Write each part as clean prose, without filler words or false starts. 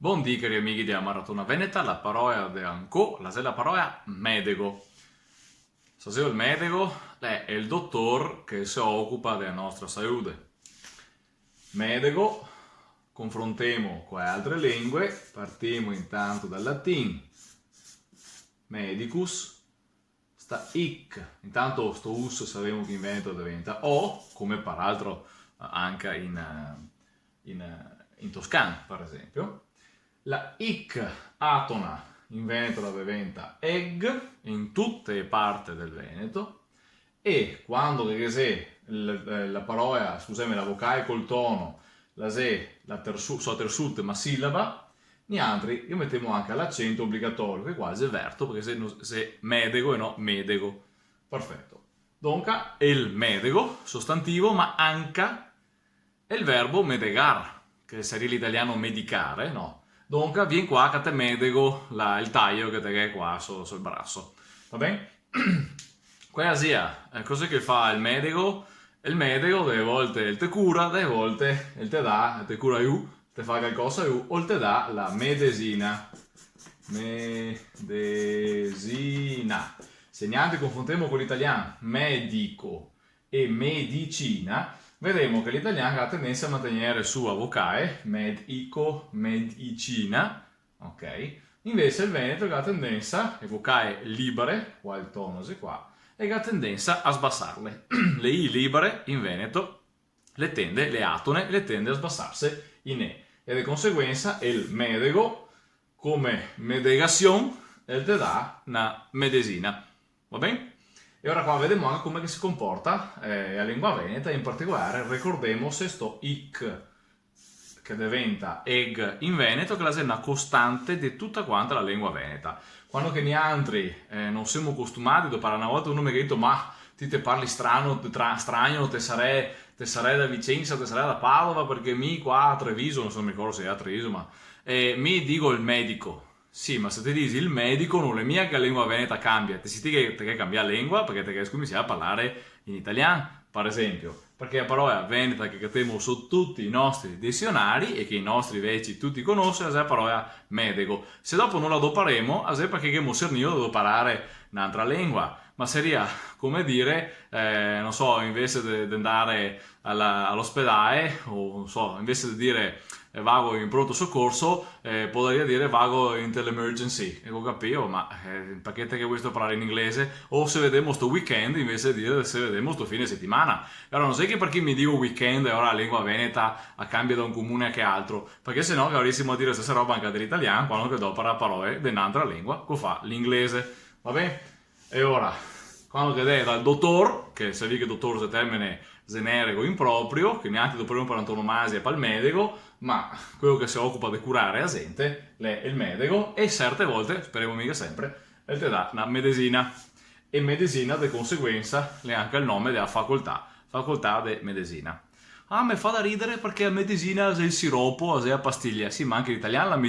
Buondì cari amici della Maratona Veneta, la parola di Anco, la parola medico. Stasera il medico è il dottor che si occupa della nostra salute. Medico, confrontiamo con altre lingue, partiamo intanto dal latino. Medicus, sta ic, intanto sto us sappiamo che in Veneto diventa o, come peraltro anche in Toscana per esempio. La ic atona in Veneto la diventa egg in tutte le parti del Veneto, e quando la parola, scusami, la vocale col tono, la tersut ma sillaba, altri io mettiamo anche l'accento obbligatorio, che quasi è verto, perché se medego e no medego. Perfetto. Dunque, il medego, sostantivo, ma anche il verbo medegar, che sarebbe l'italiano medicare, no? Dunque, vieni qua che te medego il taglio che te è qua sul braccio. Va bene? Quella sia, cosa che fa il medico? Il medico delle volte il te cura, delle volte il te dà, te cura io, te fa qualcosa io, o te dà la medesina. Medesina. Se neanche confrontiamo con l'italiano medico e medicina, vedremo che l'italiano ha la tendenza a mantenere sua vocale, medico, medicina, ok? Invece il veneto ha la tendenza, le vocali libere, qua il tono è qua, e ha la tendenza a sbassarle. Le i libere in veneto, le atone, le tende a sbassarsi in e. E di conseguenza il medego, come medegazione, te dà una medesina. Va bene? E ora qua vediamo anche come si comporta la lingua veneta, in particolare ricordiamo se sto ic che diventa egg in veneto, che è una costante di tutta quanta la lingua veneta. Quando che altri non siamo costumati, dopo una volta uno mi ha detto ma ti te parli strano, te sarei da Vicenza, te sarei da Padova, perché mi qua a Treviso, non so mi ricordo se è a Treviso, ma mi dico il medico. Sì, ma se ti dici il medico non è mia che la lingua veneta cambia, ti si che cambia lingua perché te che cominci a parlare in italiano, per esempio, perché la parola veneta che abbiamo su tutti i nostri dizionari e che i nostri vecchi tutti conoscono è la parola medico. Se dopo non la doparemo, è perché abbiamo cernito devo parlare un'altra lingua, ma sarebbe come dire, non so, invece di andare all'ospedale, o non so, invece di dire vago in pronto soccorso, potrei dire vago in telemergency, e ho capito, ma il pacchetto che vuoi parlare in inglese, o se vediamo sto weekend invece di dire se vediamo sto fine settimana. Allora non sai che perché mi dico weekend e ora la lingua veneta cambia da un comune a che altro, perché se no avrissimo a dire la stessa roba anche dell'italiano quando che dopo la parole di un'altra lingua, che fa l'inglese, va bene? E ora, quando che è dal dottor, che se vedi che dottor è termine generico improprio, che neanche dovremmo per antonomasia per il medico, ma quello che si occupa di curare la gente è il medico, e certe volte, speriamo mica sempre, ti dà una medesina. E medesina, di conseguenza, è anche il nome della facoltà di medesina. Ah, mi fa da ridere perché la medesina è il siroppo, è la pastiglia. Sì, ma anche in italiano la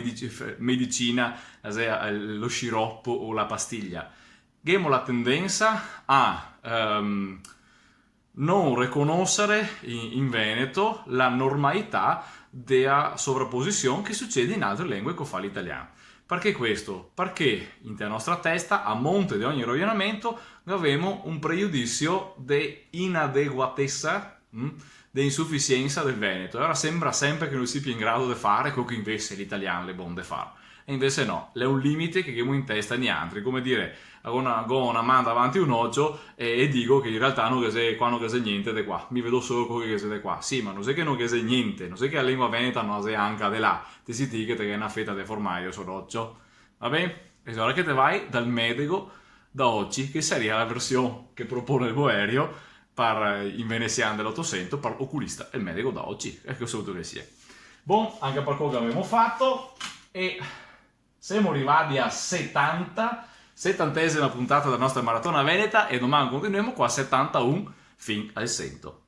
medicina è lo sciroppo o la pastiglia. Abbiamo la tendenza a non riconoscere in Veneto la normalità della sovrapposizione che succede in altre lingue che fa l'italiano. Perché questo? Perché in nostra testa, a monte di ogni ragionamento, abbiamo un pregiudizio di inadeguatezza, di insufficienza del Veneto. E ora sembra sempre che non si sia in grado di fare quello che invece l'italiano è buono di fare. E invece no, è un limite che abbiamo in testa di altri, come dire, ho una mano davanti a un occhio e dico che in realtà non che qua non che niente di qua, mi vedo solo quello che siete qua. Sì, ma non sai che non che niente, non sai che la lingua veneta non è anche di là, ti si dice che te è una fetta di formaggio sull'occhio, va bene? E ora che te vai dal medico da oggi, che sarebbe la versione che propone il Boerio per in veneziano dell'Ottocento, per oculista, il medico da oggi, è che saluto che sia. Buon, anche per quello che abbiamo fatto, e siamo arrivati a 70esima puntata della nostra maratona veneta, e domani continuiamo qua a 71 fin al 100.